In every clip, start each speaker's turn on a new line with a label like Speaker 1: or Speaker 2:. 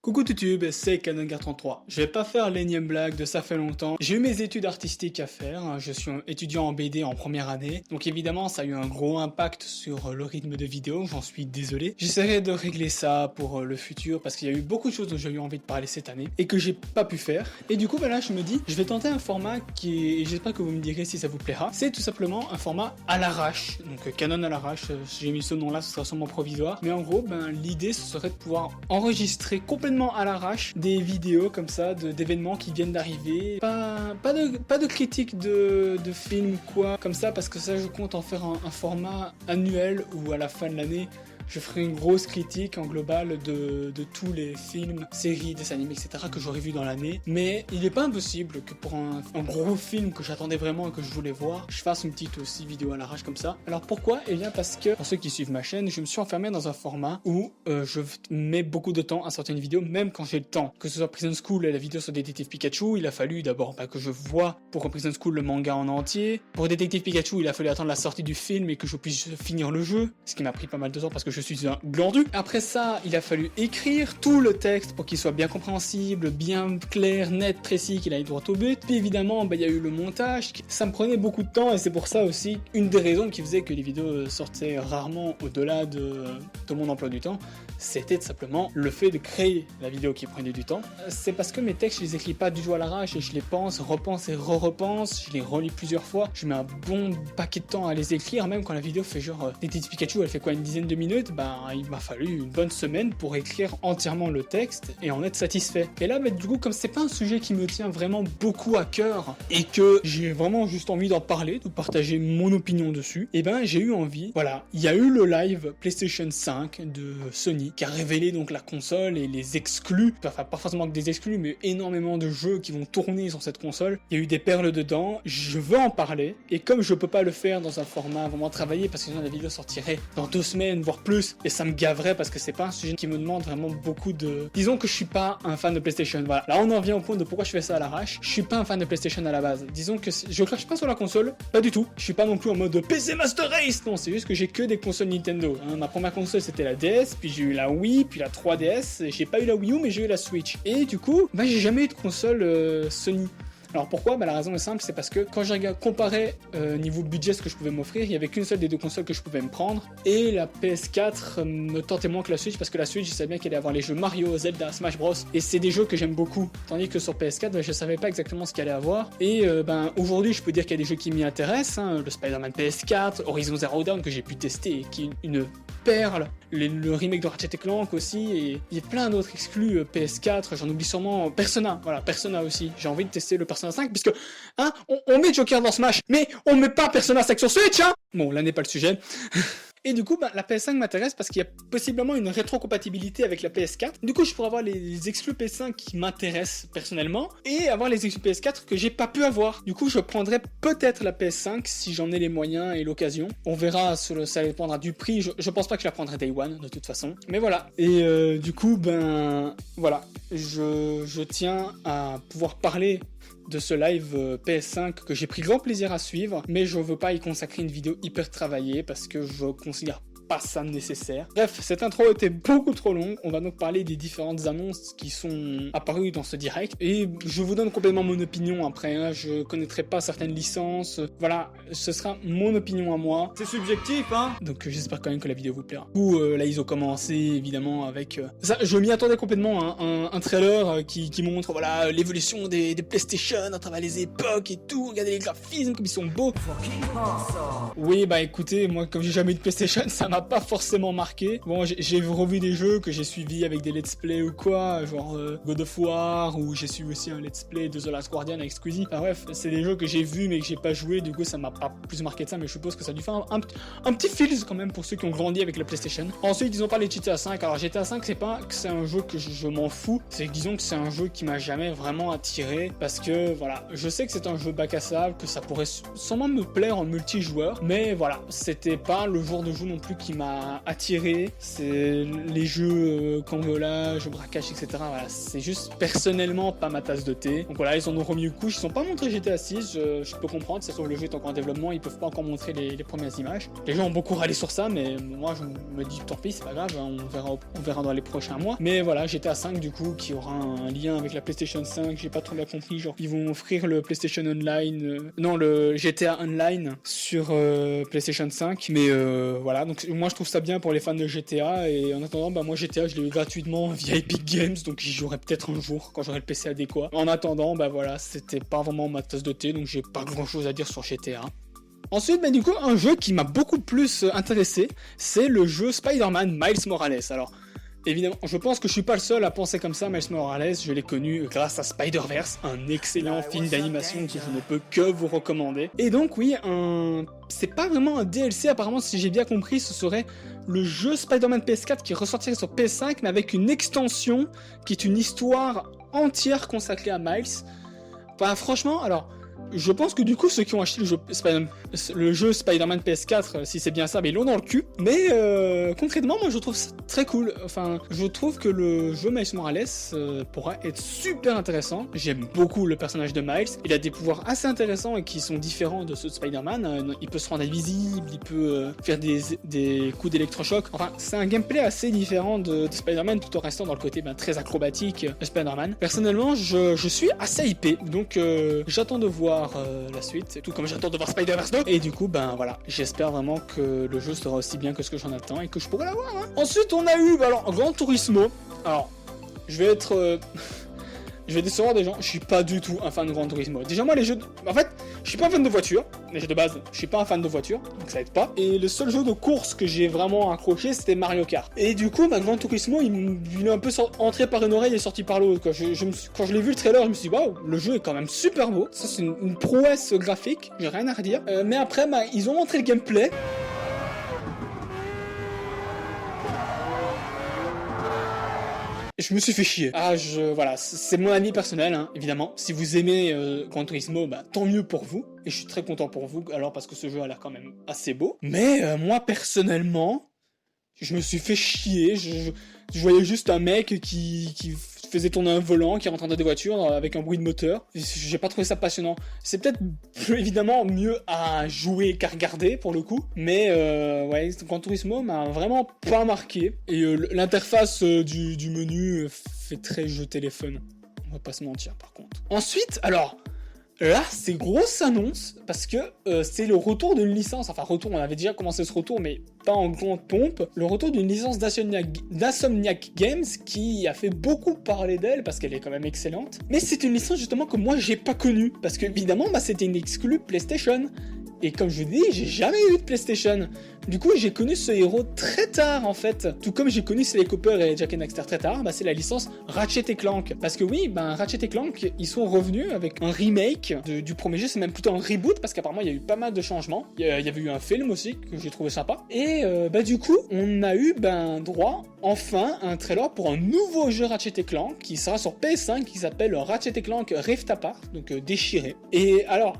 Speaker 1: Coucou YouTube, c'est CanonGuard33. Je vais pas faire l'énième blague de ça fait longtemps. J'ai eu mes études artistiques à faire, je suis étudiant en BD en première année, donc évidemment ça a eu un gros impact sur le rythme de vidéo, j'en suis désolé. J'essaierai de régler ça pour le futur parce qu'il y a eu beaucoup de choses dont j'ai eu envie de parler cette année et que j'ai pas pu faire. Et du coup là je me dis, je vais tenter un format qui est, et j'espère que vous me direz si ça vous plaira, c'est tout simplement un format à l'arrache, donc Canon à l'arrache, j'ai mis ce nom là, ce sera sûrement provisoire, mais en gros l'idée ce serait de pouvoir enregistrer complètement à l'arrache des vidéos comme ça d'événements qui viennent d'arriver, pas de critique de films quoi comme ça, parce que ça je compte en faire un format annuel où à la fin de l'année je ferai une grosse critique en global de tous les films, séries, dessins animés, etc. que j'aurais vu dans l'année. Mais il n'est pas impossible que pour un gros film que j'attendais vraiment et que je voulais voir, je fasse une petite aussi vidéo à l'arrache comme ça. Alors pourquoi? Eh bien parce que, pour ceux qui suivent ma chaîne, je me suis enfermé dans un format où je mets beaucoup de temps à sortir une vidéo, même quand j'ai le temps. Que ce soit Prison School et la vidéo sur Détective Pikachu, il a fallu d'abord que je vois pour Prison School le manga en entier. Pour Détective Pikachu, il a fallu attendre la sortie du film et que je puisse finir le jeu, ce qui m'a pris pas mal de temps parce que je suis un glandu. Après ça, il a fallu écrire tout le texte pour qu'il soit bien compréhensible, bien clair, net, précis, qu'il aille droit au but. Puis évidemment, il y a eu le montage. Ça me prenait beaucoup de temps et c'est pour ça aussi une des raisons qui faisait que les vidéos sortaient rarement au-delà de mon emploi du temps. C'était tout simplement le fait de créer la vidéo qui prenait du temps. C'est parce que mes textes, je les écris pas du tout à l'arrache et je les pense, repense et re-repense. Je les relis plusieurs fois. Je mets un bon paquet de temps à les écrire, même quand la vidéo fait genre Détective Pikachu, elle fait quoi, une dizaine de minutes, il m'a fallu une bonne semaine pour écrire entièrement le texte et en être satisfait. Et là, du coup, comme c'est pas un sujet qui me tient vraiment beaucoup à cœur et que j'ai vraiment juste envie d'en parler, de partager mon opinion dessus, et j'ai eu envie, voilà, il y a eu le live PlayStation 5 de Sony qui a révélé donc la console et les exclus, enfin pas forcément que des exclus, mais énormément de jeux qui vont tourner sur cette console. Il y a eu des perles dedans, je veux en parler, et comme je peux pas le faire dans un format vraiment travaillé parce que sinon la vidéo sortirait dans 2 semaines, voire plus, et ça me gaverait parce que c'est pas un sujet qui me demande vraiment beaucoup de... Disons que je suis pas un fan de PlayStation, voilà. Là on en vient au point de pourquoi je fais ça à l'arrache. Je suis pas un fan de PlayStation à la base. Disons que je crache pas sur la console, pas du tout. Je suis pas non plus en mode PC Master Race, non, c'est juste que j'ai que des consoles Nintendo. Ma première console c'était la DS, puis j'ai eu la Wii, puis la 3DS, j'ai pas eu la Wii U mais j'ai eu la Switch. Et du coup, j'ai jamais eu de console Sony. Alors pourquoi? La raison est simple, c'est parce que quand j'ai comparé niveau budget ce que je pouvais m'offrir, il y avait qu'une seule des deux consoles que je pouvais me prendre, et la PS4 me tentait moins que la Switch parce que la Switch je savais bien qu'elle allait avoir les jeux Mario, Zelda, Smash Bros, et c'est des jeux que j'aime beaucoup, tandis que sur PS4 je savais pas exactement ce qu'il allait avoir. Et aujourd'hui je peux dire qu'il y a des jeux qui m'y intéressent, le Spider-Man PS4, Horizon Zero Dawn que j'ai pu tester et qui est une perle, le remake de Ratchet & Clank aussi, et il y a plein d'autres exclus PS4, j'en oublie sûrement Persona, voilà, Persona aussi, j'ai envie de tester le Persona 5, puisque, on met Joker dans Smash, mais on met pas Persona 5 sur Switch, Bon, là n'est pas le sujet. Et du coup, la PS5 m'intéresse parce qu'il y a possiblement une rétrocompatibilité avec la PS4. Du coup, je pourrais avoir les exclus PS5 qui m'intéressent personnellement et avoir les exclus PS4 que j'ai pas pu avoir. Du coup, je prendrais peut-être la PS5 si j'en ai les moyens et l'occasion. On verra, ça dépendra du prix. Je pense pas que je la prendrai Day One de toute façon. Mais voilà. Et du coup, voilà. Je tiens à pouvoir parler de ce live PS5 que j'ai pris grand plaisir à suivre, mais je veux pas y consacrer une vidéo hyper travaillée parce que je considère pas ça nécessaire. Bref, cette intro était beaucoup trop longue. On va donc parler des différentes annonces qui sont apparues dans ce direct et je vous donne complètement mon opinion après, je connaîtrai pas certaines licences, voilà, ce sera mon opinion à moi.
Speaker 2: C'est subjectif,
Speaker 1: Donc j'espère quand même que la vidéo vous plaira. Du coup, là ils ont commencé évidemment avec... ça, je m'y attendais complètement, un trailer qui montre voilà l'évolution des PlayStation à travers les époques et tout, regardez les graphismes comme ils sont beaux. Oui, écoutez, moi comme j'ai jamais eu de PlayStation, ça m'a pas forcément marqué. Bon, j'ai revu des jeux que j'ai suivis avec des let's play ou quoi, genre God of War, ou j'ai suivi aussi un let's play de The Last Guardian avec Squeezie. Enfin bref, c'est des jeux que j'ai vus mais que j'ai pas joué, du coup ça m'a pas plus marqué de ça, mais je suppose que ça a dû faire un petit feels quand même pour ceux qui ont grandi avec la PlayStation. Ensuite, ils ont parlé de GTA 5. Alors GTA 5, c'est pas que c'est un jeu que je m'en fous, c'est que disons que c'est un jeu qui m'a jamais vraiment attiré, parce que voilà, je sais que c'est un jeu bac à sable, que ça pourrait sûrement me plaire en multijoueur, mais voilà, c'était pas le genre de jeu non plus qui m'a attiré, c'est les jeux cambriolage, braquage, etc. Voilà, c'est juste personnellement pas ma tasse de thé. Donc voilà, ils en ont remis une couche, ils sont pas montré GTA 6, je peux comprendre, ça se trouve le jeu est encore en développement, ils peuvent pas encore montrer les premières images. Les gens ont beaucoup râlé sur ça, mais moi je me dis tant pis, c'est pas grave, hein, on verra dans les prochains mois. Mais voilà, GTA 5 du coup, qui aura un lien avec la PlayStation 5, j'ai pas trop bien compris, genre ils vont offrir le PlayStation Online, non le GTA Online sur PlayStation 5, mais voilà, donc moi je trouve ça bien pour les fans de GTA, et en attendant, bah moi GTA je l'ai eu gratuitement via Epic Games, donc j'y jouerai peut-être un jour quand j'aurai le PC adéquat. En attendant, bah voilà, c'était pas vraiment ma tasse de thé, donc j'ai pas grand chose à dire sur GTA. Ensuite, bah, du coup, un jeu qui m'a beaucoup plus intéressé, c'est le jeu Spider-Man Miles Morales. Alors, évidemment, je pense que je suis pas le seul à penser comme ça. Miles Morales, je l'ai connu grâce à Spider-Verse, un excellent film d'animation que je ne peux que vous recommander. Et donc, oui, c'est pas vraiment un DLC, apparemment, si j'ai bien compris, ce serait le jeu Spider-Man PS4 qui ressortirait sur PS5, mais avec une extension qui est une histoire entière consacrée à Miles. Bah, franchement, alors... je pense que du coup, ceux qui ont acheté le jeu Spider-Man PS4, si c'est bien ça, mais ils l'ont dans le cul. Mais concrètement, moi je trouve ça très cool. Enfin, je trouve que le jeu Miles Morales pourra être super intéressant. J'aime beaucoup le personnage de Miles. Il a des pouvoirs assez intéressants et qui sont différents de ceux de Spider-Man. Il peut se rendre invisible, il peut faire des coups d'électrochoc. Enfin, c'est un gameplay assez différent de Spider-Man tout en restant dans le côté très acrobatique de Spider-Man. Personnellement, je suis assez hypé. Donc j'attends de voir la suite, tout comme j'attends de voir Spider-Verse 2. Et du coup, ben voilà, j'espère vraiment que le jeu sera aussi bien que ce que j'en attends et que je pourrai l'avoir. Hein. Ensuite, on a eu alors Gran Turismo. Alors, je vais être... je vais décevoir des gens, je suis pas du tout un fan de Gran Turismo. Déjà moi les jeux... En fait, je suis pas un fan de voiture. Déjà de base, je suis pas un fan de voiture, donc ça aide pas. Et le seul jeu de course que j'ai vraiment accroché, c'était Mario Kart. Et du coup, Gran Turismo, il est un peu entré par une oreille et sorti par l'autre. Quand je l'ai vu le trailer, je me suis dit, waouh, le jeu est quand même super beau. Ça c'est une prouesse graphique, j'ai rien à redire. Mais après, ils ont montré le gameplay. Je me suis fait chier. Voilà, c'est mon avis personnel, hein, évidemment. Si vous aimez Gran Turismo, tant mieux pour vous. Et je suis très content pour vous, alors parce que ce jeu a l'air quand même assez beau. Mais moi, personnellement, je me suis fait chier. Je voyais juste un mec qui faisait tourner un volant, qui rentrait dans des voitures avec un bruit de moteur. J'ai pas trouvé ça passionnant. C'est peut-être évidemment mieux à jouer qu'à regarder pour le coup, mais ouais, Gran Turismo m'a vraiment pas marqué. Et l'interface du menu fait très jeu téléphone. On va pas se mentir par contre. Ensuite, alors... là, c'est grosse annonce, parce que c'est le retour d'une licence, enfin retour, on avait déjà commencé ce retour, mais pas en grande pompe, le retour d'une licence d'Insomniac Games, qui a fait beaucoup parler d'elle, parce qu'elle est quand même excellente, mais c'est une licence justement que moi j'ai pas connue, parce que évidemment, c'était une exclue PlayStation, et comme je vous dis, j'ai jamais eu de PlayStation. Du coup, j'ai connu ce héros très tard en fait. Tout comme j'ai connu Sly Cooper et Jak and Daxter très tard, c'est la licence Ratchet & Clank. Parce que oui, Ratchet & Clank, ils sont revenus avec un remake du premier jeu, c'est même plutôt un reboot, parce qu'apparemment il y a eu pas mal de changements. Il y avait eu un film aussi, que j'ai trouvé sympa. Et du coup, on a eu droit, enfin, à un trailer pour un nouveau jeu Ratchet & Clank, qui sera sur PS5, qui s'appelle Ratchet & Clank Rift Apart, donc déchiré. Et alors...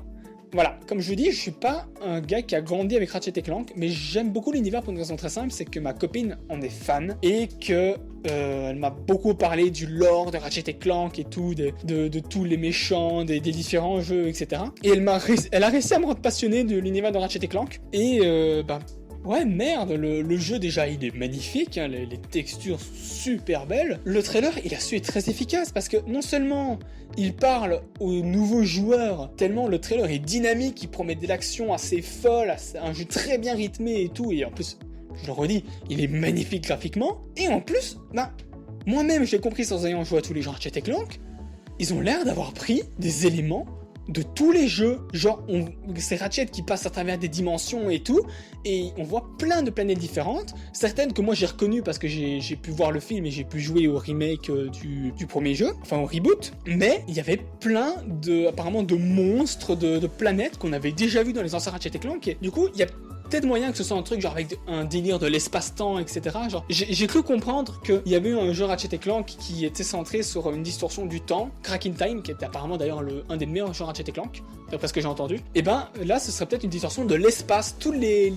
Speaker 1: voilà, comme je vous dis, je suis pas un gars qui a grandi avec Ratchet & Clank, mais j'aime beaucoup l'univers pour une raison très simple, c'est que ma copine en est fan, et que elle m'a beaucoup parlé du lore de Ratchet & Clank et tout, de tous les méchants, des différents jeux, etc. Et elle a réussi à me rendre passionné de l'univers de Ratchet & Clank, et ouais, merde, le jeu déjà il est magnifique, hein, les textures sont super belles. Le trailer il a su être très efficace parce que non seulement il parle aux nouveaux joueurs, tellement le trailer est dynamique, il promet de l'action assez folle, un jeu très bien rythmé et tout, et en plus, je le redis, il est magnifique graphiquement, et en plus, moi-même j'ai compris sans ayant joué à tous les jeux Ratchet & Clank, ils ont l'air d'avoir pris des éléments de tous les jeux, genre c'est Ratchet qui passe à travers des dimensions et tout, et on voit plein de planètes différentes, certaines que moi j'ai reconnues parce que j'ai pu voir le film et j'ai pu jouer au remake du premier jeu, enfin au reboot, mais il y avait apparemment de monstres, de planètes qu'on avait déjà vu dans les anciens Ratchet & Clank, et du coup il y a peut-être moyen que ce soit un truc genre avec un délire de l'espace-temps, etc. Genre, j'ai cru comprendre qu'il y avait eu un jeu Ratchet & Clank qui était centré sur une distorsion du temps, Crack in Time, qui était apparemment d'ailleurs un des meilleurs jeux Ratchet & Clank, d'après ce que j'ai entendu. Et ben là, ce serait peut-être une distorsion de l'espace. Toutes les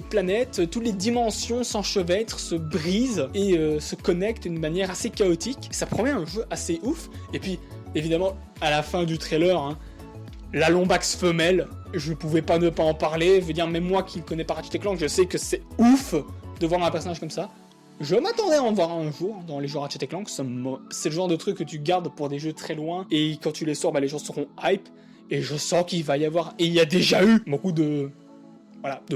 Speaker 1: planètes, toutes les dimensions s'enchevêtrent, se brisent et se connectent d'une manière assez chaotique. Ça promet un jeu assez ouf. Et puis, évidemment, à la fin du trailer, hein, la Lombax femelle, je pouvais pas ne pas en parler. Je veux dire, même moi qui ne connais pas Ratchet & Clank, je sais que c'est ouf de voir un personnage comme ça. Je m'attendais à en voir un jour dans les jeux Ratchet & Clank. C'est le genre de truc que tu gardes pour des jeux très loin. Et quand tu les sors, bah, les gens seront hype. Et je sens qu'il va y avoir, et il y a déjà eu beaucoup de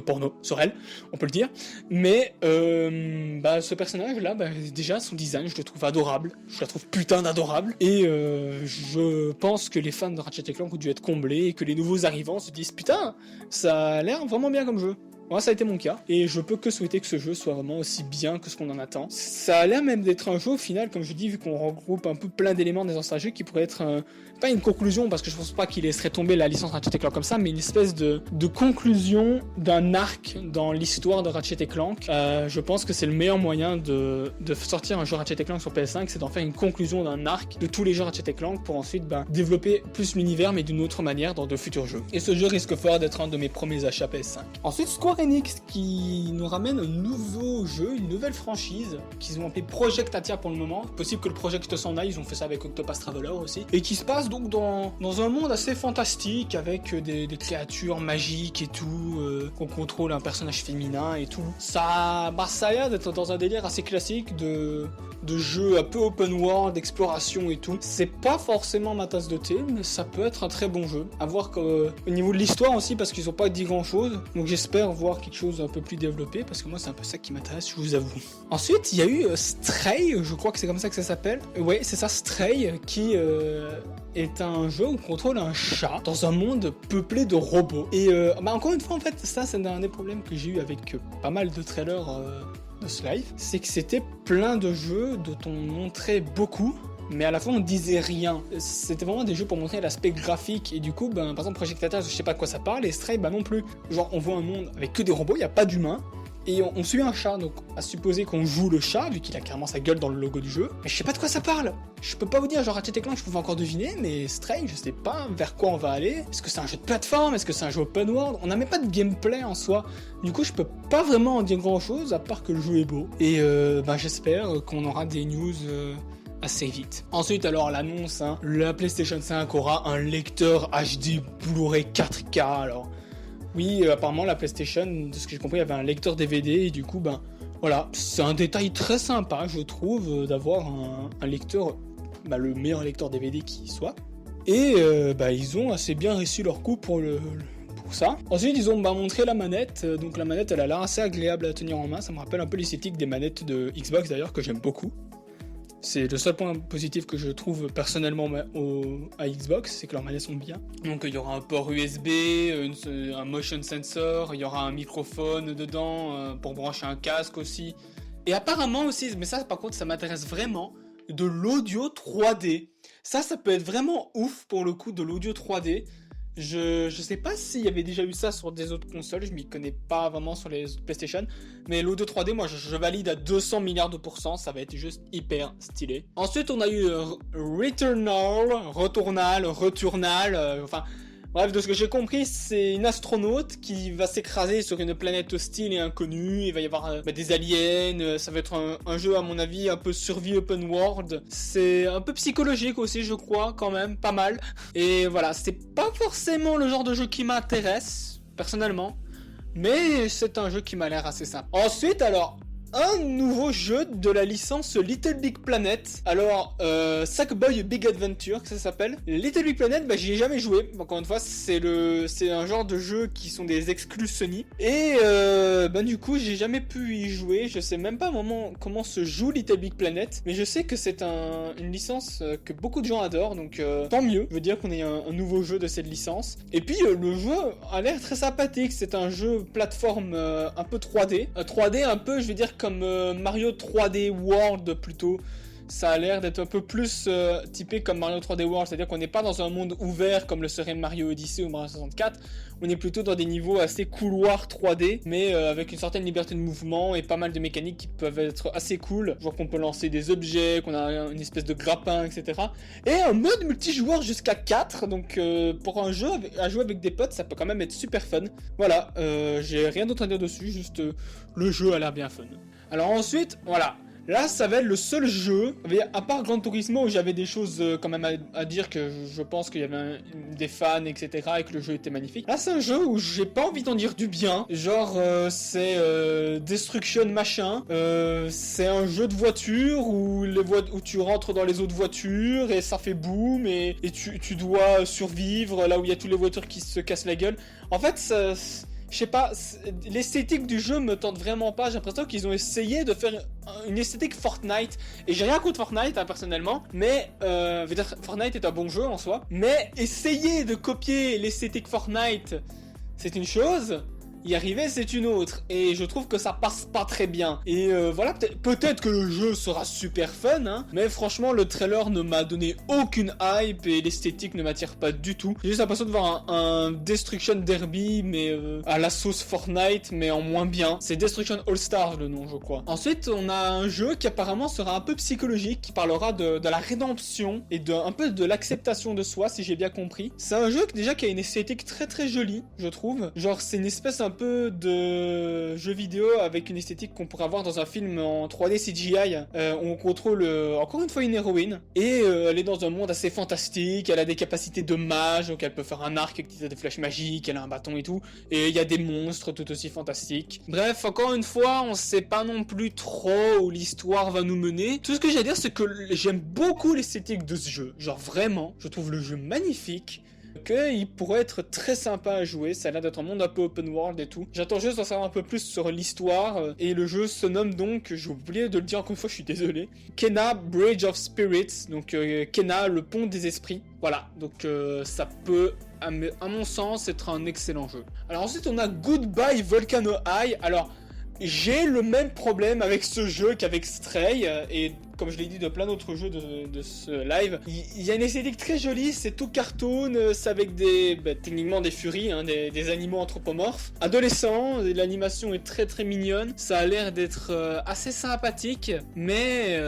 Speaker 1: porno sur elle, on peut le dire. Mais ce personnage-là, déjà son design, je le trouve adorable. Je la trouve putain d'adorable. Et je pense que les fans de Ratchet & Clank ont dû être comblés et que les nouveaux arrivants se disent putain, ça a l'air vraiment bien comme jeu. Moi, ça a été mon cas, et je peux que souhaiter que ce jeu soit vraiment aussi bien que ce qu'on en attend. Ça a l'air même d'être un jeu au final, comme je dis, vu qu'on regroupe un peu plein d'éléments des anciens jeux, qui pourrait être pas une conclusion, parce que je pense pas qu'il laisserait tomber la licence Ratchet & Clank comme ça, mais une espèce de conclusion d'un arc dans l'histoire de Ratchet & Clank. Je pense que c'est le meilleur moyen de sortir un jeu Ratchet & Clank sur PS5, c'est d'en faire une conclusion d'un arc de tous les jeux Ratchet & Clank pour ensuite développer plus l'univers, mais d'une autre manière dans de futurs jeux. Et ce jeu risque fort d'être un de mes premiers achats PS5. Ensuite, Square Enix qui nous ramène un nouveau jeu, une nouvelle franchise qu'ils ont appelé Project Atia pour le moment. Possible que le Project s'en aille, ils ont fait ça avec Octopath Traveler aussi. Et qui se passe donc dans un monde assez fantastique avec des créatures magiques et tout, qu'on contrôle un personnage féminin et tout. Ça a l'air d'être dans un délire assez classique de jeu un peu open world, d'exploration et tout. C'est pas forcément ma tasse de thé, mais ça peut être un très bon jeu. À voir au niveau de l'histoire aussi, parce qu'ils ont pas dit grand chose. Donc j'espère voir quelque chose un peu plus développé, parce que moi c'est un peu ça qui m'intéresse, je vous avoue. Ensuite, il y a eu Stray, je crois que c'est comme ça que ça s'appelle. Ouais, c'est ça, Stray, qui est un jeu où on contrôle un chat dans un monde peuplé de robots. Et encore une fois, en fait, ça c'est un des problèmes que j'ai eu avec pas mal de trailers de ce live, c'est que c'était plein de jeux dont on montrait beaucoup, mais à la fin on disait rien. C'était vraiment des jeux pour montrer l'aspect graphique, et du coup, par exemple Project Atia, je sais pas de quoi ça parle, et Stray, non plus. Genre on voit un monde avec que des robots, il n'y a pas d'humains, et on suit un chat, donc à supposer qu'on joue le chat, vu qu'il a carrément sa gueule dans le logo du jeu. Mais je sais pas de quoi ça parle. Je peux pas vous dire, genre Ratchet & Clank, je pouvais encore deviner, mais Stray, je sais pas vers quoi on va aller. Est-ce que c'est un jeu de plateforme? Est-ce que c'est un jeu open world? On n'a même pas de gameplay en soi. Du coup, je peux pas vraiment en dire grand chose, à part que le jeu est beau. Et j'espère qu'on aura des news assez vite. Ensuite, alors l'annonce, la PlayStation 5 aura un lecteur HD Blu-ray 4K, alors... Oui, apparemment la PlayStation, de ce que j'ai compris, il y avait un lecteur DVD et du coup, voilà, c'est un détail très sympa, je trouve, d'avoir un lecteur, le meilleur lecteur DVD qui soit. Et ils ont assez bien réussi leur coup pour ça. Ensuite, ils ont montré la manette, donc la manette, elle a l'air assez agréable à tenir en main, ça me rappelle un peu l'esthétique des manettes de Xbox d'ailleurs, que j'aime beaucoup. C'est le seul point positif que je trouve personnellement à Xbox, c'est que leurs manettes sont bien. Donc il y aura un port USB, un motion sensor, il y aura un microphone dedans pour brancher un casque aussi. Et apparemment aussi, mais ça par contre ça m'intéresse vraiment, de l'audio 3D. Ça peut être vraiment ouf pour le coup, de l'audio 3D. Je sais pas s'il y avait déjà eu ça sur des autres consoles, je m'y connais pas vraiment sur les autres PlayStation, mais l'audio 3D, moi je valide à 200 milliards de pourcents, ça va être juste hyper stylé. Ensuite on a eu Returnal, bref, de ce que j'ai compris, c'est une astronaute qui va s'écraser sur une planète hostile et inconnue, il va y avoir des aliens, ça va être un jeu à mon avis un peu survie open world, c'est un peu psychologique aussi je crois, quand même, pas mal, et voilà, c'est pas forcément le genre de jeu qui m'intéresse, personnellement, mais c'est un jeu qui m'a l'air assez sympa. Ensuite alors... un nouveau jeu de la licence Little Big Planet. Alors, Sackboy Big Adventure, que ça s'appelle. Little Big Planet, j'y ai jamais joué. Encore une fois, c'est un genre de jeu qui sont des exclus Sony. Et du coup, j'ai jamais pu y jouer. Je sais même pas comment se joue Little Big Planet. Mais je sais que c'est une licence que beaucoup de gens adorent. Donc, tant mieux. Je veux dire qu'on ait un nouveau jeu de cette licence. Et puis, le jeu a l'air très sympathique. C'est un jeu plateforme un peu 3D. 3D un peu, je veux dire, comme Mario 3D World plutôt. ça a l'air d'être un peu plus typé comme Mario 3D World, c'est-à-dire qu'on n'est pas dans un monde ouvert comme le serait Mario Odyssey ou Mario 64, on est plutôt dans des niveaux assez couloirs 3D, mais avec une certaine liberté de mouvement et pas mal de mécaniques qui peuvent être assez cool, genre qu'on peut lancer des objets, qu'on a une espèce de grappin, etc. Et un mode multijoueur jusqu'à 4, donc pour un jeu à jouer avec des potes, ça peut quand même être super fun. Voilà, j'ai rien d'autre à dire dessus, juste le jeu a l'air bien fun. Alors ensuite, voilà. Là, ça va être le seul jeu, à part Gran Turismo où j'avais des choses quand même à dire que je pense qu'il y avait des fans, etc. et que le jeu était magnifique. Là, c'est un jeu où j'ai pas envie d'en dire du bien. Genre, c'est Destruction machin. C'est un jeu de voiture où tu rentres dans les autres voitures et ça fait boum et tu dois survivre là où il y a toutes les voitures qui se cassent la gueule. En fait, je sais pas, l'esthétique du jeu me tente vraiment pas. J'ai l'impression qu'ils ont essayé de faire une esthétique Fortnite. Et j'ai rien contre Fortnite, hein, personnellement. Mais, Fortnite est un bon jeu en soi. Mais essayer de copier l'esthétique Fortnite, c'est une chose. Y arriver, c'est une autre. Et je trouve que ça passe pas très bien. Et voilà, peut-être que le jeu sera super fun, hein, mais franchement, le trailer ne m'a donné aucune hype et l'esthétique ne m'attire pas du tout. J'ai juste l'impression de voir un Destruction Derby, mais à la sauce Fortnite, mais en moins bien. C'est Destruction All Stars le nom, je crois. Ensuite, on a un jeu qui apparemment sera un peu psychologique, qui parlera de la rédemption et un peu de l'acceptation de soi, si j'ai bien compris. C'est un jeu déjà qui a une esthétique très très jolie, je trouve. Genre, c'est une espèce un peu de jeu vidéo avec une esthétique qu'on pourrait avoir dans un film en 3D CGI où on contrôle encore une fois une héroïne et elle est dans un monde assez fantastique, elle a des capacités de mage, donc elle peut faire un arc avec des flèches magiques, elle a un bâton et tout, et il y a des monstres tout aussi fantastiques. Bref, encore une fois, on sait pas non plus trop où l'histoire va nous mener. Tout ce que j'ai à dire, c'est que j'aime beaucoup l'esthétique de ce jeu, genre vraiment, je trouve le jeu magnifique. Il pourrait être très sympa à jouer, ça a l'air d'être un monde un peu open world et tout. J'attends juste d'en savoir un peu plus sur l'histoire, et le jeu se nomme donc, j'ai oublié de le dire encore une fois, je suis désolé, Kena Bridge of Spirits, donc Kena, le pont des esprits. Voilà, donc ça peut, à mon sens, être un excellent jeu. Alors ensuite, on a Goodbye Volcano High. Alors, j'ai le même problème avec ce jeu qu'avec Stray, et comme je l'ai dit de plein d'autres jeux de ce live, il y a une esthétique très jolie, c'est tout cartoon, c'est avec techniquement des furies, hein, des animaux anthropomorphes. Adolescent, l'animation est très très mignonne, ça a l'air d'être assez sympathique, mais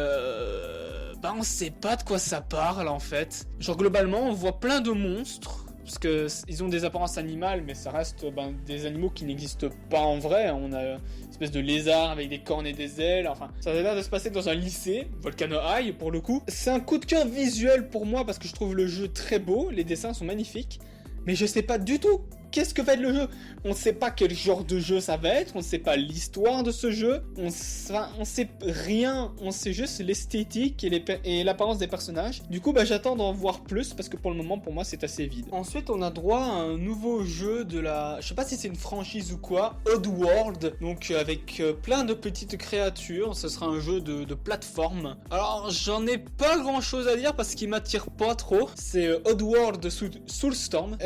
Speaker 1: on sait pas de quoi ça parle en fait. Genre globalement, on voit plein de monstres, parce que ils ont des apparences animales, mais ça reste des animaux qui n'existent pas en vrai. On a une espèce de lézard avec des cornes et des ailes. Enfin, ça a l'air de se passer dans un lycée, Volcano High pour le coup. C'est un coup de cœur visuel pour moi parce que je trouve le jeu très beau, les dessins sont magnifiques, mais je sais pas du tout qu'est-ce que va être le jeu. On ne sait pas quel genre de jeu ça va être, on ne sait pas l'histoire de ce jeu, on sait rien, on sait juste l'esthétique et l'apparence des personnages. Du coup, j'attends d'en voir plus parce que pour le moment, pour moi, c'est assez vide. Ensuite, on a droit à un nouveau jeu je sais pas si c'est une franchise ou quoi, Oddworld, donc avec plein de petites créatures. Ce sera un jeu de plateforme. Alors, j'en ai pas grand chose à dire parce qu'il m'attire pas trop. C'est Oddworld Soulstorm.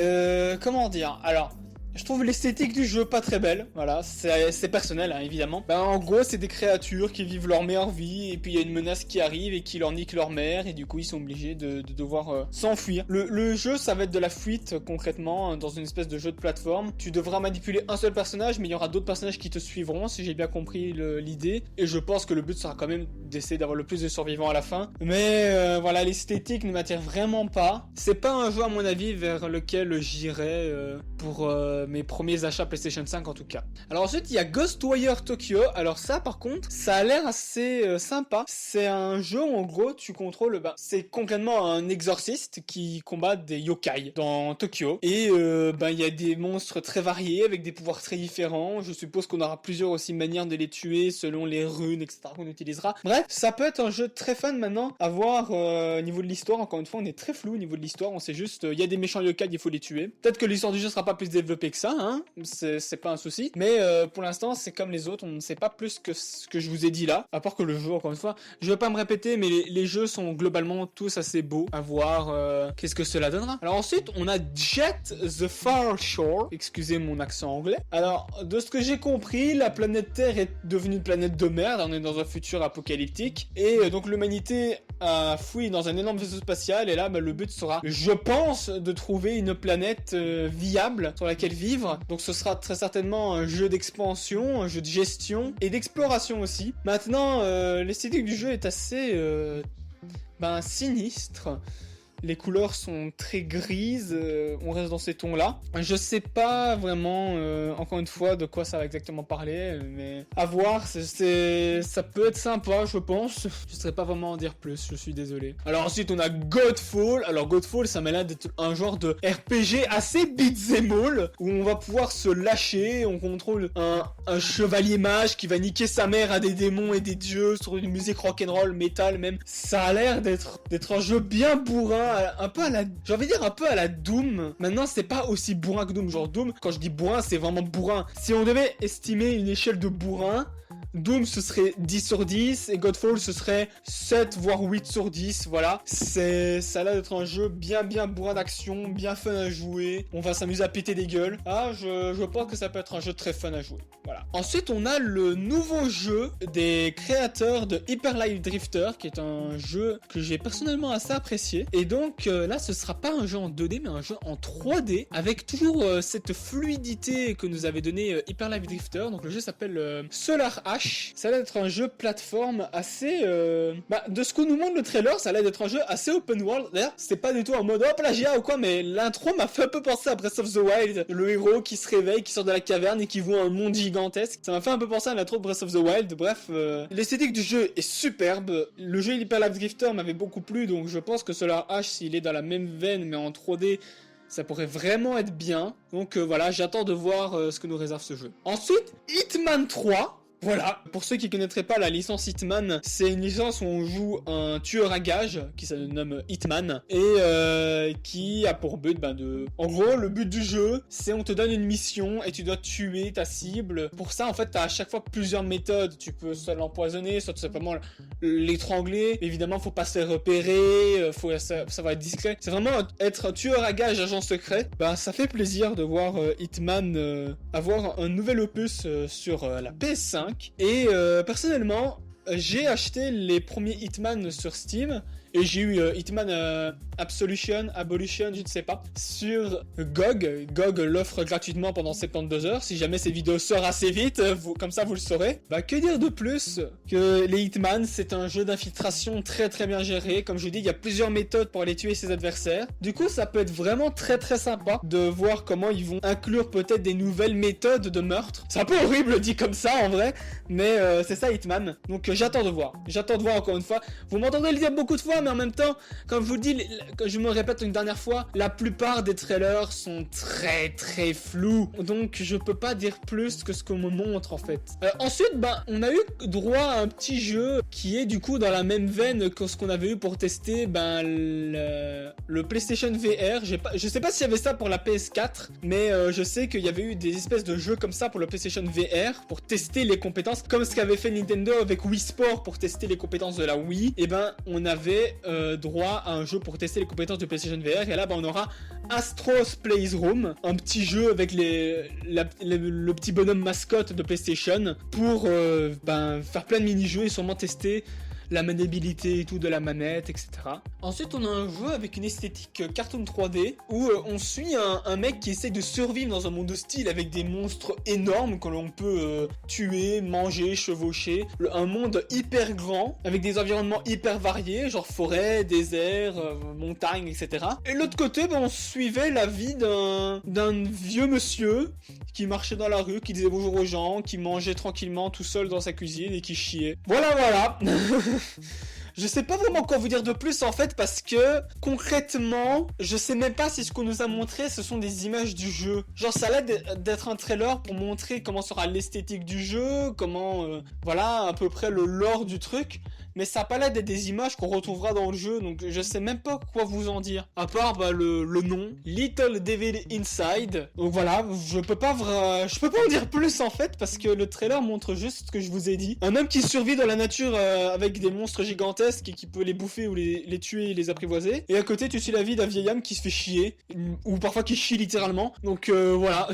Speaker 1: Comment dire? Alors, je trouve l'esthétique du jeu pas très belle, voilà, c'est personnel hein, évidemment. En gros c'est des créatures qui vivent leur meilleure vie et puis il y a une menace qui arrive et qui leur nique leur mère et du coup ils sont obligés de devoir s'enfuir. Le jeu ça va être de la fuite concrètement dans une espèce de jeu de plateforme. Tu devras manipuler un seul personnage mais il y aura d'autres personnages qui te suivront si j'ai bien compris l'idée. Et je pense que le but sera quand même d'essayer d'avoir le plus de survivants à la fin. Mais voilà, l'esthétique ne m'attire vraiment pas. C'est pas un jeu à mon avis vers lequel j'irai pour mes premiers achats PlayStation 5 en tout cas. Alors ensuite il y a Ghostwire Tokyo. Alors ça par contre ça a l'air assez sympa. C'est un jeu où en gros tu contrôles c'est concrètement un exorciste qui combat des yokai dans Tokyo. Et il y a des monstres très variés avec des pouvoirs très différents. Je suppose qu'on aura plusieurs aussi manières de les tuer selon les runes etc qu'on utilisera. Bref, ça peut être un jeu très fun maintenant à voir au niveau de l'histoire. Encore une fois on est très flou au niveau de l'histoire. On sait juste il y a des méchants yokai, il faut les tuer. Peut-être que l'histoire du jeu sera pas plus développée que ça, hein, c'est pas un souci. Mais pour l'instant, c'est comme les autres, on ne sait pas plus que ce que je vous ai dit là. À part que le jeu, encore une fois, je vais pas me répéter, mais les jeux sont globalement tous assez beaux à voir. Qu'est-ce que cela donnera. Alors ensuite, on a Jet the Far Shore. Excusez mon accent anglais. Alors, de ce que j'ai compris, la planète Terre est devenue une planète de merde. On est dans un futur apocalyptique. Et donc l'humanité a fouillé dans un énorme vaisseau spatial. Et là, le but sera, je pense, de trouver une planète viable sur laquelle vivre. Donc ce sera très certainement un jeu d'expansion, un jeu de gestion et d'exploration aussi. Maintenant, l'esthétique du jeu est assez sinistre. Les couleurs sont très grises, on reste dans ces tons-là. Je sais pas vraiment, encore une fois, de quoi ça va exactement parler, mais à voir, ça peut être sympa, je pense. Je saurais pas vraiment en dire plus, je suis désolé. Alors ensuite, on a Godfall. Alors Godfall, ça m'a l'air d'être un genre de RPG assez beat'em all, où on va pouvoir se lâcher, on contrôle un chevalier mage qui va niquer sa mère à des démons et des dieux sur une musique rock'n'roll, métal même. Ça a l'air d'être un jeu bien bourrin, un peu à la Doom. Maintenant, c'est pas aussi bourrin que Doom. Genre Doom, quand je dis bourrin, c'est vraiment bourrin. Si on devait estimer une échelle de bourrin, Doom ce serait 10 sur 10 et Godfall ce serait 7 voire 8 sur 10, voilà. Ça a l'air d'être un jeu bien bourrin d'action, bien fun à jouer. On va s'amuser à péter des gueules. Je pense que ça peut être un jeu très fun à jouer. Voilà. Ensuite, on a le nouveau jeu des créateurs de Hyper Light Drifter, qui est un jeu que j'ai personnellement assez apprécié. Et donc là, ce sera pas un jeu en 2D, mais un jeu en 3D, avec toujours cette fluidité que nous avait donné Hyper Light Drifter. Donc le jeu s'appelle Solar Ash. Ça a l'air d'être un jeu plateforme assez... de ce que nous montre le trailer, ça a l'air d'être un jeu assez open world. D'ailleurs, c'est pas du tout en mode plagiat ou quoi, mais l'intro m'a fait un peu penser à Breath of the Wild. Le héros qui se réveille, qui sort de la caverne et qui voit un monde gigantesque. Ça m'a fait un peu penser à l'intro de Breath of the Wild. Bref, l'esthétique du jeu est superbe. Le jeu Hyper Light Drifter m'avait beaucoup plu, donc je pense que Solar Ash, s'il est dans la même veine mais en 3D, ça pourrait vraiment être bien. Donc voilà, j'attends de voir ce que nous réserve ce jeu. Ensuite, Hitman 3. Voilà, pour ceux qui connaîtraient pas la licence Hitman, c'est une licence où on joue un tueur à gages qui se nomme Hitman et qui a pour but En gros, le but du jeu, c'est on te donne une mission et tu dois tuer ta cible. Pour ça, en fait, t'as à chaque fois plusieurs méthodes. Tu peux soit l'empoisonner, soit tout simplement l'étrangler. Évidemment, faut pas se faire repérer, ça va être discret. C'est vraiment être un tueur à gages, agent secret. Ça fait plaisir de voir Hitman avoir un nouvel opus sur la PS5. Et personnellement, j'ai acheté les premiers Hitman sur Steam et j'ai eu Hitman Absolution, je ne sais pas, sur GOG. GOG l'offre gratuitement pendant 72 heures. Si jamais ces vidéos sortent assez vite, comme ça vous le saurez. Que dire de plus que les Hitman, c'est un jeu d'infiltration très bien géré. Comme je vous dis, il y a plusieurs méthodes pour aller tuer ses adversaires. Du coup, ça peut être vraiment très sympa de voir comment ils vont inclure peut-être des nouvelles méthodes de meurtre. C'est un peu horrible dit comme ça en vrai, mais c'est ça Hitman. Donc j'attends de voir encore une fois. Vous m'entendrez le dire beaucoup de fois, mais en même temps, comme je vous le dis, je me répète une dernière fois, la plupart des trailers sont très flous. Donc je peux pas dire plus que ce qu'on me montre en fait. Ensuite, on a eu droit à un petit jeu qui est du coup dans la même veine que ce qu'on avait eu pour tester le PlayStation VR. Je sais pas s'il y avait ça pour la PS4, mais je sais qu'il y avait eu des espèces de jeux comme ça pour le PlayStation VR pour tester les compétences, comme ce qu'avait fait Nintendo avec Wii Sport pour tester les compétences de la Wii. Et on avait droit à un jeu pour tester les compétences de PlayStation VR. Et là, on aura Astro's Playroom, un petit jeu avec le petit bonhomme mascotte de PlayStation pour faire plein de mini-jeux et sûrement tester la maniabilité et tout de la manette, etc. Ensuite, on a un jeu avec une esthétique cartoon 3D où on suit un mec qui essaie de survivre dans un monde hostile avec des monstres énormes que l'on peut tuer, manger, chevaucher. Un monde hyper grand avec des environnements hyper variés, genre forêt, désert, montagne, etc. Et de l'autre côté, on suivait la vie d'un vieux monsieur qui marchait dans la rue, qui disait bonjour aux gens, qui mangeait tranquillement tout seul dans sa cuisine et qui chiait. Voilà. Je sais pas vraiment quoi vous dire de plus en fait, parce que concrètement, je sais même pas si ce qu'on nous a montré ce sont des images du jeu. Genre ça a l'air d'être un trailer pour montrer comment sera l'esthétique du jeu, comment à peu près le lore du truc. mais ça a pas l'air d'être des images qu'on retrouvera dans le jeu, donc je sais même pas quoi vous en dire. À part le nom, Little Devil Inside. Donc voilà, je peux pas en dire plus en fait, parce que le trailer montre juste ce que je vous ai dit. Un homme qui survit dans la nature avec des monstres gigantesques et qui peut les bouffer ou les tuer et les apprivoiser. Et à côté, tu suis la vie d'un vieil homme qui se fait chier, ou parfois qui chie littéralement. Donc voilà.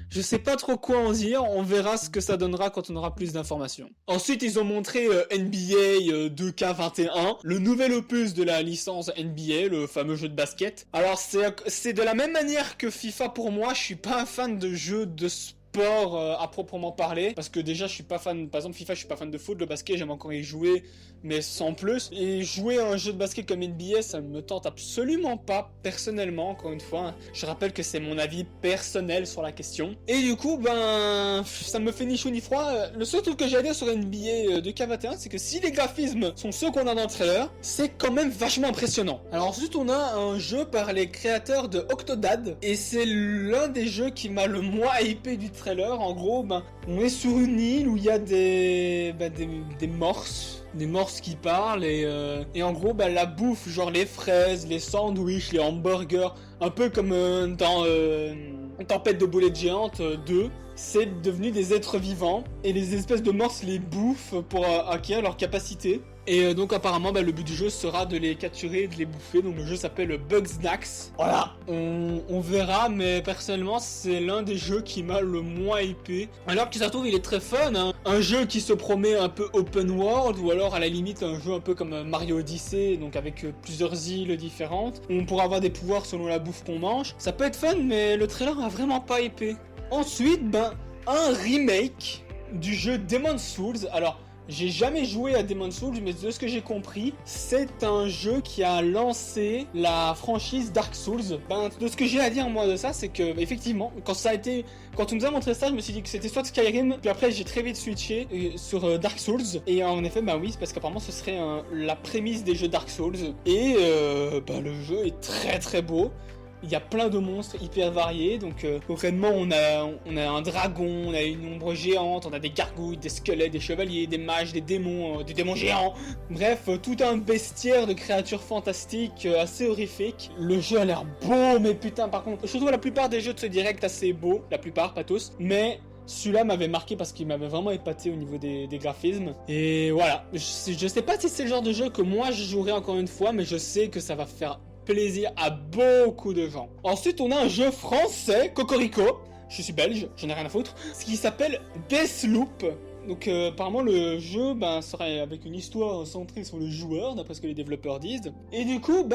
Speaker 1: Je sais pas trop quoi en dire, on verra ce que ça donnera quand on aura plus d'informations. Ensuite, ils ont montré NBA 2K21, le nouvel opus de la licence NBA, le fameux jeu de basket. Alors c'est de la même manière que FIFA pour moi, je suis pas un fan de jeux de sport à proprement parler, parce que déjà je suis pas fan, par exemple FIFA je suis pas fan de foot, le basket j'aime encore y jouer, mais sans plus, et jouer à un jeu de basket comme NBA ça me tente absolument pas, personnellement, encore une fois, je rappelle que c'est mon avis personnel sur la question, et du coup ben, ça me fait ni chaud ni froid. Le seul truc que j'ai à dire sur NBA 2K21 c'est que si les graphismes sont ceux qu'on a dans le trailer, c'est quand même vachement impressionnant. Alors ensuite on a un jeu par les créateurs de Octodad, et c'est l'un des jeux qui m'a le moins hypé du trailer. En gros, ben, on est sur une île où il y a des morses. Des morses qui parlent et en gros, ben, la bouffe, genre les fraises, les sandwichs, les hamburgers, un peu comme dans Tempête de boulettes géantes 2, c'est devenu des êtres vivants et les espèces de morses les bouffent pour acquérir leur capacité. Et donc apparemment le but du jeu sera de les capturer et de les bouffer, donc le jeu s'appelle Bugsnax. Voilà, on verra, mais personnellement c'est l'un des jeux qui m'a le moins hypé. Alors que ça se trouve il est très fun, hein. Un jeu qui se promet un peu open world, ou alors à la limite un jeu un peu comme Mario Odyssey, donc avec plusieurs îles différentes, où on pourra avoir des pouvoirs selon la bouffe qu'on mange. Ça peut être fun, mais le trailer m'a vraiment pas hypé. Ensuite, un remake du jeu Demon's Souls. Alors, j'ai jamais joué à Demon's Souls, mais de ce que j'ai compris, c'est un jeu qui a lancé la franchise Dark Souls. De ce que j'ai à dire moi de ça, c'est que effectivement, quand on nous a montré ça, je me suis dit que c'était soit Skyrim, puis après j'ai très vite switché sur Dark Souls. Et en effet, oui, c'est parce qu'apparemment ce serait la prémisse des jeux Dark Souls. Et le jeu est très très beau. Il y a plein de monstres hyper variés, donc concrètement on a un dragon, on a une ombre géante, on a des gargouilles, des squelettes, des chevaliers, des mages, des démons géants. Bref, tout un bestiaire de créatures fantastiques assez horrifiques. Le jeu a l'air beau, mais putain par contre, je trouve la plupart des jeux de ce direct assez beaux, la plupart, pas tous, mais celui-là m'avait marqué parce qu'il m'avait vraiment épaté au niveau des graphismes. Et voilà, je sais pas si c'est le genre de jeu que moi je jouerai encore une fois, mais je sais que ça va faire plaisir à beaucoup de gens. Ensuite, on a un jeu français, Cocorico. Je suis belge, j'en ai rien à foutre. Ce qui s'appelle Deathloop. Donc apparemment le jeu serait avec une histoire centrée sur le joueur, d'après ce que les développeurs disent. Et du coup,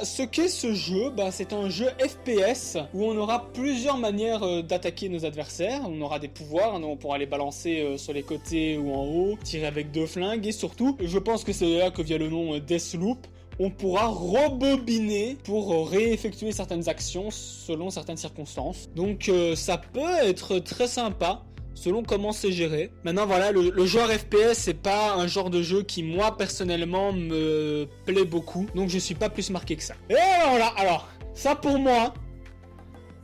Speaker 1: ce qu'est ce jeu, c'est un jeu FPS où on aura plusieurs manières d'attaquer nos adversaires. On aura des pouvoirs, on pourra les balancer sur les côtés ou en haut, tirer avec 2 flingues, et surtout, je pense que c'est là que vient le nom Deathloop, on pourra rebobiner pour réeffectuer certaines actions selon certaines circonstances. Donc ça peut être très sympa selon comment c'est géré. Maintenant voilà, le genre FPS c'est pas un genre de jeu qui moi personnellement me plaît beaucoup, donc je suis pas plus marqué que ça. Et voilà, alors ça pour moi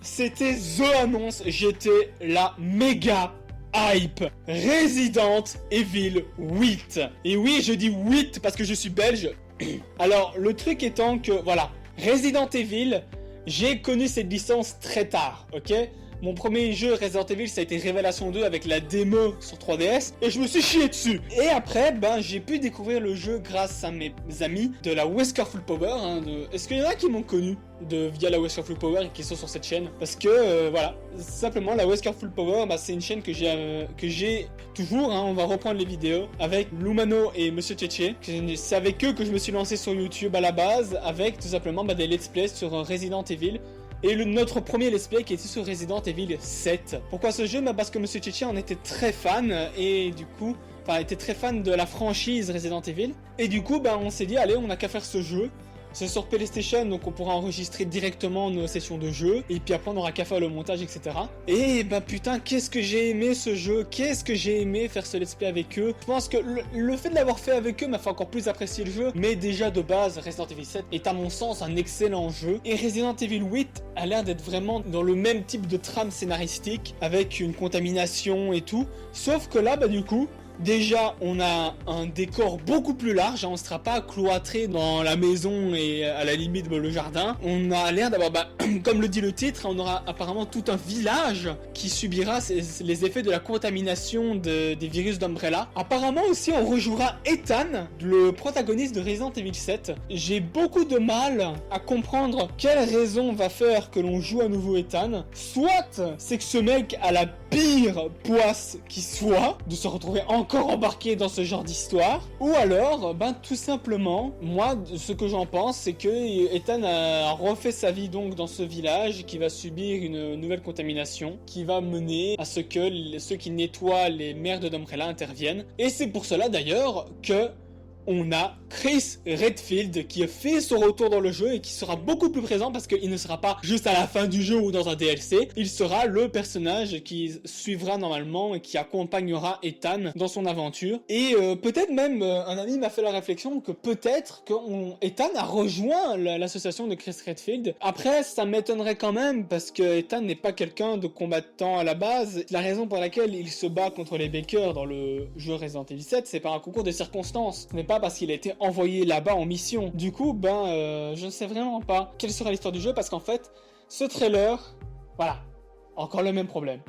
Speaker 1: c'était The Annonce, j'étais la méga hype. Resident Evil 8. Et oui, je dis 8 parce que je suis belge. Alors, le truc étant que, voilà, Resident Evil, j'ai connu cette licence très tard, ok ? Mon premier jeu Resident Evil, ça a été Révélation 2 avec la démo sur 3DS, et je me suis chié dessus. Et après, j'ai pu découvrir le jeu grâce à mes amis de la Wesker Full Power. Est-ce qu'il y en a qui m'ont connu via la Wesker Full Power et qui sont sur cette chaîne? Parce que, voilà, simplement, la Wesker Full Power, c'est une chaîne que j'ai toujours, on va reprendre les vidéos, avec Lumano et Monsieur Tchétché. C'est avec eux que je me suis lancé sur YouTube à la base, avec tout simplement des let's play sur Resident Evil. Et notre premier let's play qui était sur Resident Evil 7. Pourquoi ce jeu? Parce que Monsieur Tchétché en était très fan, et du coup, était très fan de la franchise Resident Evil. Et du coup, on s'est dit, allez, on n'a qu'à faire ce jeu. C'est sur PlayStation, donc on pourra enregistrer directement nos sessions de jeu, et puis après on aura qu'à faire le montage, etc. Et putain, qu'est-ce que j'ai aimé ce jeu, qu'est-ce que j'ai aimé faire ce let's play avec eux. Je pense que le fait de l'avoir fait avec eux m'a fait encore plus apprécier le jeu, mais déjà de base, Resident Evil 7 est à mon sens un excellent jeu, et Resident Evil 8 a l'air d'être vraiment dans le même type de trame scénaristique, avec une contamination et tout, sauf que là, du coup, Déjà, on a un décor beaucoup plus large, hein, on ne sera pas cloîtré dans la maison et à la limite le jardin. On a l'air d'avoir, comme le dit le titre, on aura apparemment tout un village qui subira les effets de la contamination des virus d'Umbrella. Apparemment aussi, on rejouera Ethan, le protagoniste de Resident Evil 7. J'ai beaucoup de mal à comprendre quelle raison va faire que l'on joue à nouveau Ethan. Soit c'est que ce mec a la pire poisse qui soit de se retrouver encore embarqué dans ce genre d'histoire, ou alors tout simplement moi ce que j'en pense c'est que Ethan a refait sa vie donc dans ce village qui va subir une nouvelle contamination qui va mener à ce que ceux qui nettoient les merdes d'Umbrella interviennent, et c'est pour cela d'ailleurs que on a Chris Redfield qui a fait son retour dans le jeu et qui sera beaucoup plus présent parce qu'il ne sera pas juste à la fin du jeu ou dans un DLC, il sera le personnage qui suivra normalement et qui accompagnera Ethan dans son aventure. Et peut-être même un ami m'a fait la réflexion que peut-être que Ethan a rejoint l'association de Chris Redfield. Après ça m'étonnerait quand même parce que Ethan n'est pas quelqu'un de combattant à la base. La raison pour laquelle il se bat contre les Baker dans le jeu Resident Evil 7, c'est par un concours de circonstances, ce n'est pas parce qu'il a été envoyé là-bas en mission. Du coup, je ne sais vraiment pas quelle sera l'histoire du jeu parce qu'en fait, ce trailer, voilà, encore le même problème.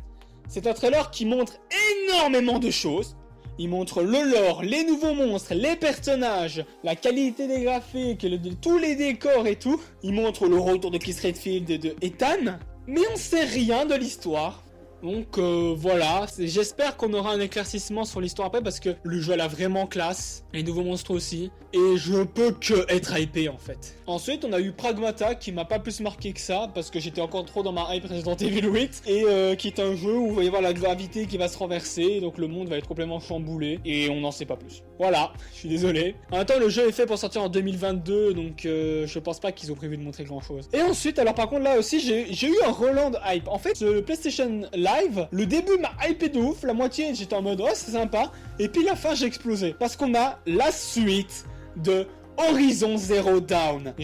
Speaker 1: C'est un trailer qui montre énormément de choses. Il montre le lore, les nouveaux monstres, les personnages, la qualité des graphiques, tous les décors et tout. Il montre le retour de Chris Redfield et de Ethan, mais on sait rien de l'histoire. Donc voilà, j'espère qu'on aura un éclaircissement sur l'histoire après parce que le jeu a vraiment classe, les nouveaux monstres aussi, et je peux que être hypé en fait. Ensuite on a eu Pragmata qui m'a pas plus marqué que ça parce que j'étais encore trop dans ma hype Resident Evil 8, et qui est un jeu où il va y avoir la gravité qui va se renverser, donc le monde va être complètement chamboulé et on n'en sait pas plus. Voilà, je suis désolé. En même temps le jeu est fait pour sortir en 2022, donc je pense pas qu'ils ont prévu de montrer grand chose. Et ensuite, alors par contre là aussi j'ai eu un relan de hype. En fait le PlayStation Live, le début m'a hypé de ouf, la moitié j'étais en mode oh c'est sympa, et puis la fin j'ai explosé parce qu'on a la suite de Horizon Zero Dawn.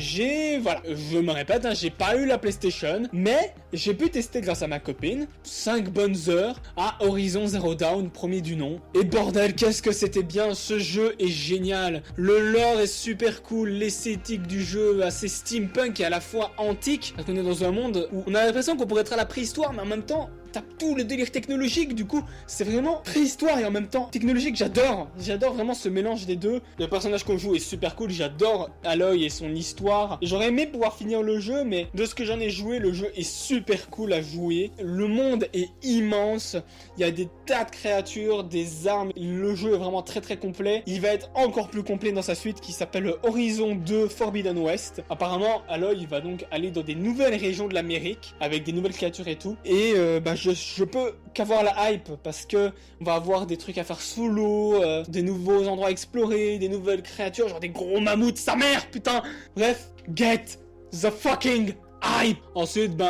Speaker 1: Voilà, je me répète, j'ai pas eu la PlayStation, mais j'ai pu tester grâce à ma copine 5 bonnes heures à Horizon Zero Dawn, premier du nom. Et bordel, qu'est-ce que c'était bien, ce jeu est génial. Le lore est super cool, l'esthétique du jeu assez steampunk et à la fois antique, parce qu'on est dans un monde où on a l'impression qu'on pourrait être à la préhistoire, mais en même temps t'as tout le délire technologique, du coup c'est vraiment préhistoire et en même temps technologique. J'adore vraiment ce mélange des deux. Le personnage qu'on joue est super cool, j'adore Aloy et son histoire. J'aurais aimé pouvoir finir le jeu, mais de ce que j'en ai joué, le jeu est super cool à jouer. Le monde est immense, il y a des tas de créatures, des armes, le jeu est vraiment très très complet. Il va être encore plus complet dans sa suite qui s'appelle Horizon 2 Forbidden West. Apparemment Aloy va donc aller dans des nouvelles régions de l'Amérique avec des nouvelles créatures et tout, et je peux qu'avoir la hype parce que on va avoir des trucs à faire sous l'eau, des nouveaux endroits à explorer, des nouvelles créatures, genre des gros mammouths, sa mère, putain. Bref, get the fucking hype. Ensuite,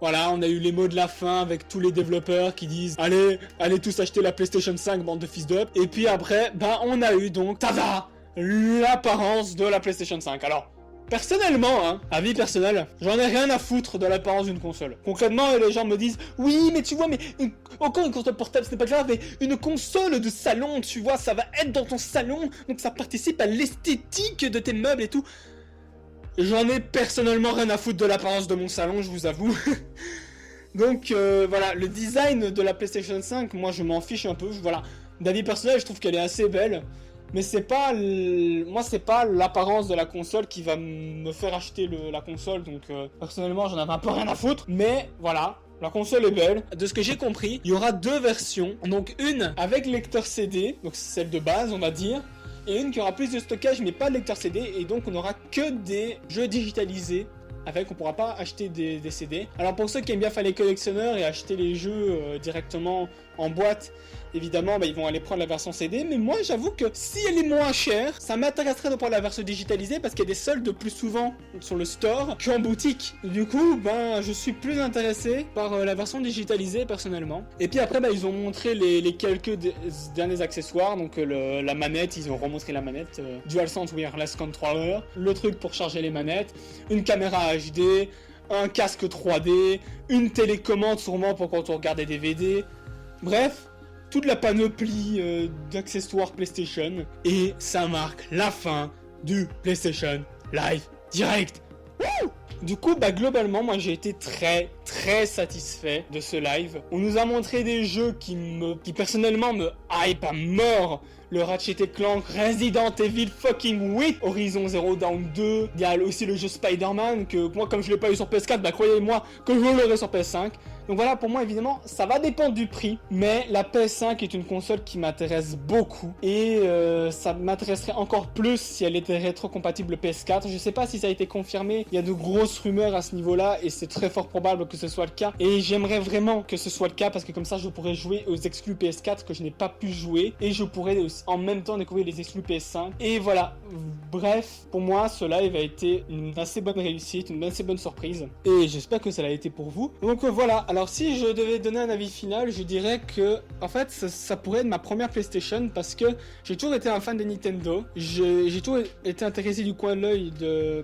Speaker 1: voilà, on a eu les mots de la fin avec tous les développeurs qui disent allez tous acheter la PlayStation 5, bande de fils d'up. Et puis après, on a eu donc, tada, l'apparence de la PlayStation 5. Alors, personnellement, avis personnel, j'en ai rien à foutre de l'apparence d'une console. Concrètement, les gens me disent oui, mais tu vois, mais encore une console portable, ce n'est pas grave, mais une console de salon, tu vois, ça va être dans ton salon, donc ça participe à l'esthétique de tes meubles et tout. J'en ai personnellement rien à foutre de l'apparence de mon salon, je vous avoue. Donc voilà, le design de la PlayStation 5, moi je m'en fiche un peu. Voilà, d'avis personnel, je trouve qu'elle est assez belle. Mais c'est pas moi c'est pas l'apparence de la console qui va me faire acheter la console, donc personnellement j'en avais un peu rien à foutre. Mais voilà, la console est belle. De ce que j'ai compris, il y aura 2 versions. Donc une avec lecteur CD, donc c'est celle de base on va dire, et une qui aura plus de stockage mais pas de lecteur CD, et donc on aura que des jeux digitalisés. On pourra pas acheter des CD. Alors pour ceux qui aiment bien faire les collectionneurs et acheter les jeux directement en boîte, évidemment ils vont aller prendre la version CD, mais moi j'avoue que si elle est moins chère, ça m'intéresserait de prendre la version digitalisée parce qu'il y a des soldes plus souvent sur le store qu'en boutique. Du coup je suis plus intéressé par la version digitalisée personnellement. Et puis après ils ont montré les quelques derniers accessoires, donc la manette, ils ont remontré la manette DualSense Wireless Controller, le truc pour charger les manettes, une caméra HD, un casque 3D, une télécommande sûrement pour quand on regarde des DVD. Bref, toute la panoplie d'accessoires PlayStation. Et ça marque la fin du PlayStation Live Direct. Wouh! Du coup, globalement, moi j'ai été très satisfait de ce live. On nous a montré des jeux qui personnellement me hype à mort. Le Ratchet & Clank, Resident Evil fucking 8, Horizon Zero Dawn 2. Il y a aussi le jeu Spider-Man que moi, comme je l'ai pas eu sur PS4, croyez-moi que je l'aurai sur PS5. Donc voilà, pour moi, évidemment, ça va dépendre du prix. Mais la PS5 est une console qui m'intéresse beaucoup. Et ça m'intéresserait encore plus si elle était rétro-compatible PS4. Je sais pas si ça a été confirmé. Il y a de grosses rumeurs à ce niveau-là. Et c'est très fort probable que ce soit le cas. Et j'aimerais vraiment que ce soit le cas. Parce que comme ça, je pourrais jouer aux exclus PS4 que je n'ai pas pu jouer. Et je pourrais aussi, en même temps, découvrir les exclus PS5. Et voilà. Bref, pour moi, ce live a été une assez bonne réussite. Une assez bonne surprise. Et j'espère que ça l'a été pour vous. Donc voilà. Alors si je devais donner un avis final, je dirais que en fait ça pourrait être ma première PlayStation parce que j'ai toujours été un fan de Nintendo. J'ai toujours été intéressé du coin de l'œil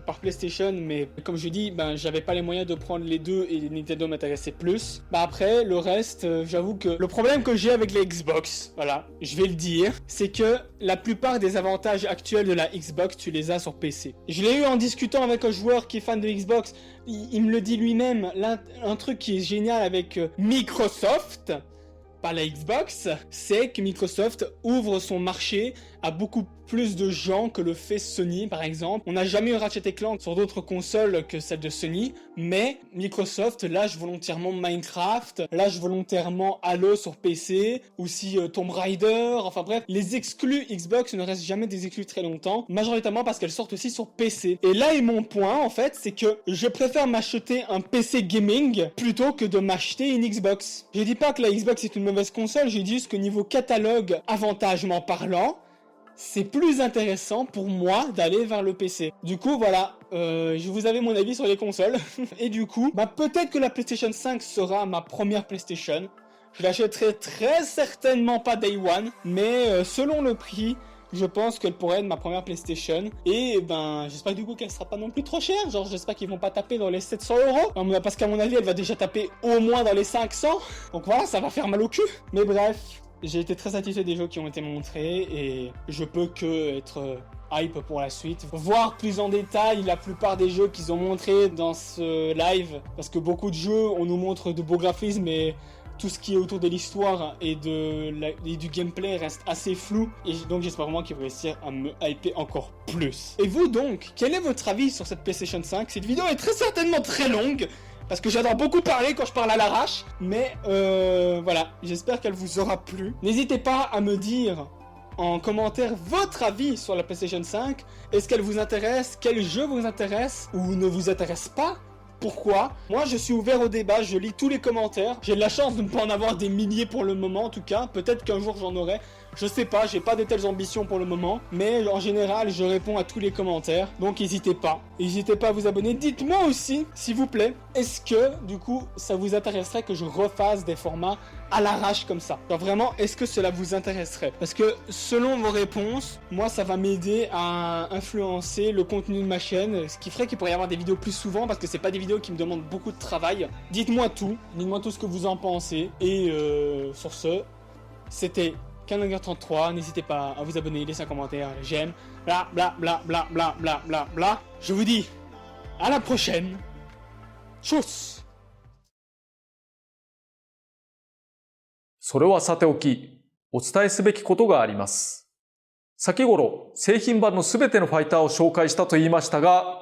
Speaker 1: par PlayStation, mais comme je dis, j'avais pas les moyens de prendre les deux et Nintendo m'intéressait plus. Après le reste, j'avoue que le problème que j'ai avec les Xbox, voilà, je vais le dire, c'est que la plupart des avantages actuels de la Xbox, tu les as sur PC. Je l'ai eu en discutant avec un joueur qui est fan de Xbox. Il me le dit lui-même, un truc qui est génial avec Microsoft, pas la Xbox, c'est que Microsoft ouvre son marché à beaucoup plus de gens que le fait Sony par exemple. On n'a jamais eu Ratchet & Clank sur d'autres consoles que celle de Sony, mais Microsoft lâche volontairement Minecraft, lâche volontairement Halo sur PC, aussi Tomb Raider, enfin bref, les exclus Xbox ne restent jamais des exclus très longtemps, majoritairement parce qu'elles sortent aussi sur PC. Et là est mon point en fait, c'est que je préfère m'acheter un PC gaming plutôt que de m'acheter une Xbox. Je dis pas que la Xbox est une mauvaise console, je dis juste que niveau catalogue, avantagement parlant, c'est plus intéressant pour moi d'aller vers le PC. Du coup, voilà, je vous avais mon avis sur les consoles. Et du coup, peut-être que la PlayStation 5 sera ma première PlayStation. Je l'achèterai très certainement pas Day One, mais selon le prix, je pense qu'elle pourrait être ma première PlayStation. Et j'espère du coup qu'elle sera pas non plus trop chère. Genre, j'espère qu'ils vont pas taper dans les 700€. Parce qu'à mon avis, elle va déjà taper au moins dans les 500. Donc voilà, ça va faire mal au cul. Mais bref. J'ai été très satisfait des jeux qui ont été montrés et je peux que être hype pour la suite. Voir plus en détail la plupart des jeux qu'ils ont montrés dans ce live, parce que beaucoup de jeux, on nous montre de beaux graphismes mais tout ce qui est autour de l'histoire et du gameplay reste assez flou. Et donc j'espère vraiment qu'ils vont réussir à me hyper encore plus. Et vous donc, quel est votre avis sur cette PlayStation 5 ? Cette vidéo est très certainement très longue. Parce que j'adore beaucoup parler quand je parle à l'arrache. Mais voilà, j'espère qu'elle vous aura plu. N'hésitez pas à me dire en commentaire votre avis sur la PlayStation 5. Est-ce qu'elle vous intéresse ? Quel jeu vous intéresse ou ne vous intéresse pas ? Pourquoi ? Moi je suis ouvert au débat, je lis tous les commentaires. J'ai de la chance de ne pas en avoir des milliers pour le moment en tout cas. Peut-être qu'un jour j'en aurai. Je sais pas, j'ai pas de telles ambitions pour le moment. Mais en général je réponds à tous les commentaires. Donc n'hésitez pas. N'hésitez pas à vous abonner. Dites-moi aussi, s'il vous plaît, est-ce que du coup ça vous intéresserait que je refasse des formats à l'arrache comme ça ? Genre vraiment, est-ce que cela vous intéresserait ? Parce que selon vos réponses, moi ça va m'aider à influencer le contenu de ma chaîne, ce qui ferait qu'il pourrait y avoir des vidéos plus souvent parce que c'est pas des vidéos qui me demandent beaucoup de travail. Dites-moi tout ce que vous en pensez. Et sur ce, c'était Canonguer33, n'hésitez pas à vous abonner, laisser un commentaire, j'aime, bla bla bla bla bla bla bla bla. Je vous dis à la prochaine. Tchuss.
Speaker 2: それはさておき、お伝えすべきことがあります。先頃、製品版のすべてのファイターを紹介したと言いましたが、